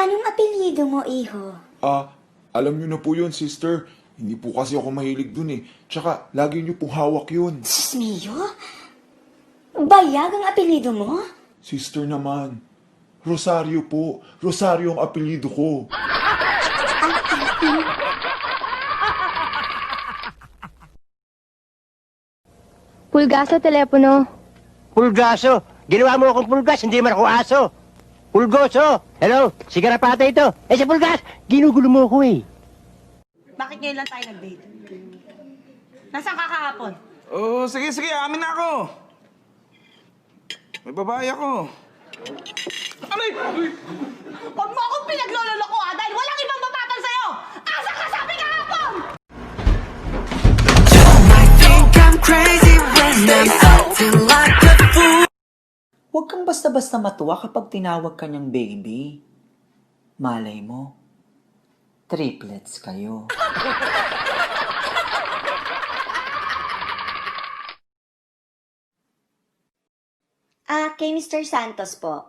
Anong apelyido mo, iho? Alam niyo na po yun, sister. Hindi po kasi ako mahilig dun eh. Tsaka, lagi niyo pong hawak yun. Sus, Mio? Bayag ang apelyido mo? Sister naman. Rosario po. Rosario ang apelyido ko. Pulgaso, telepono. Pulgaso? Ginawa mo akong pulgas, hindi man ako aso. Pulgoso! Hello? Sigarapata ito. Si Pulgas, ginugulo mo ako eh. Bakit ngayon lang tayo nag-date? Nasaan ka kahapon? Oh, sige, amin na ako. May babae ako. Aray! Huwag mo akong pinaglololoko dahil walang ibang babatan sa'yo! Asa ka sabi kahapon? Huwag kang basta-basta matuwa kapag tinawag ka niyang baby. Malay mo, triplets kayo. Kay Mr. Santos po.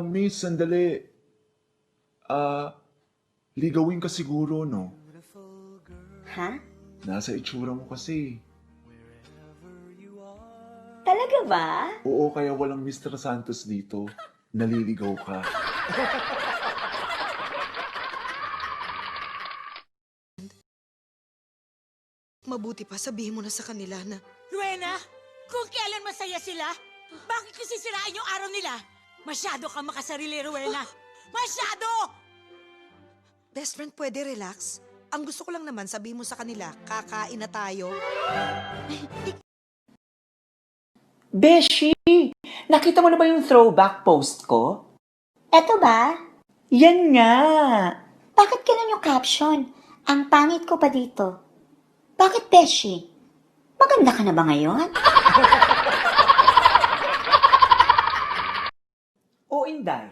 Miss, sandali. Ligawin ka siguro, no? Ha? Nasa itsura mo kasi. Talaga ba? Oo, kaya walang Mr. Santos dito. Naliligaw ka. Mabuti pa sabihin mo na sa kanila na Rowena, kung kailan masaya sila, bakit ko sisirain yung araw nila? Masyado kang makasarili, Rowena. Masyado! best friend pwede relax. Ang gusto ko lang naman sabihin mo sa kanila, kakain na tayo. Beshi, nakita mo na ba yung throwback post ko? Eto ba? Yan nga. Bakit ganun yung caption? Ang pangit ko pa dito. Bakit, Beshi? Maganda ka na ba ngayon? O Inday,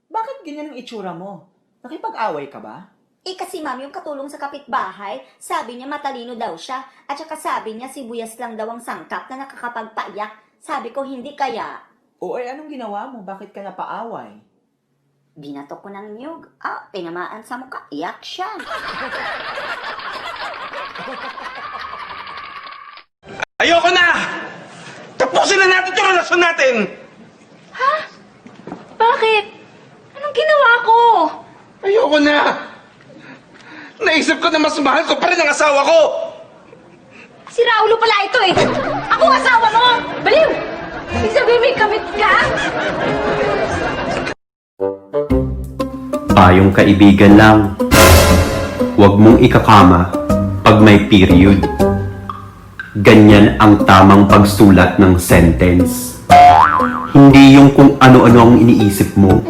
bakit ganyan ang itsura mo? Nakipag-away ka ba? Kasi ma'am, yung katulong sa kapitbahay, sabi niya matalino daw siya. At saka sabi niya sibuyas lang daw ang sangkap na nakakapagpaiyak. Sabi ko, hindi kaya. O anong ginawa mo? Bakit ka napaaway? Binatok ko ng niyog. Tinamaan sa mukha. Iyak siya. Ayoko na! Tapusin na natin yung relasyon natin! Bakit? Anong ginawa ko? Ayoko na! Naisip ko na mas mahal ko pa rin ang asawa ko! Si Raulo pala ito eh. Ako asawa mo! Baliw! Ibig sabihin may kamit ka? Tayong kaibigan lang. Huwag mong ikakama pag may period. Ganyan ang tamang pagsulat ng sentence. Hindi yung kung ano-ano ang iniisip mo.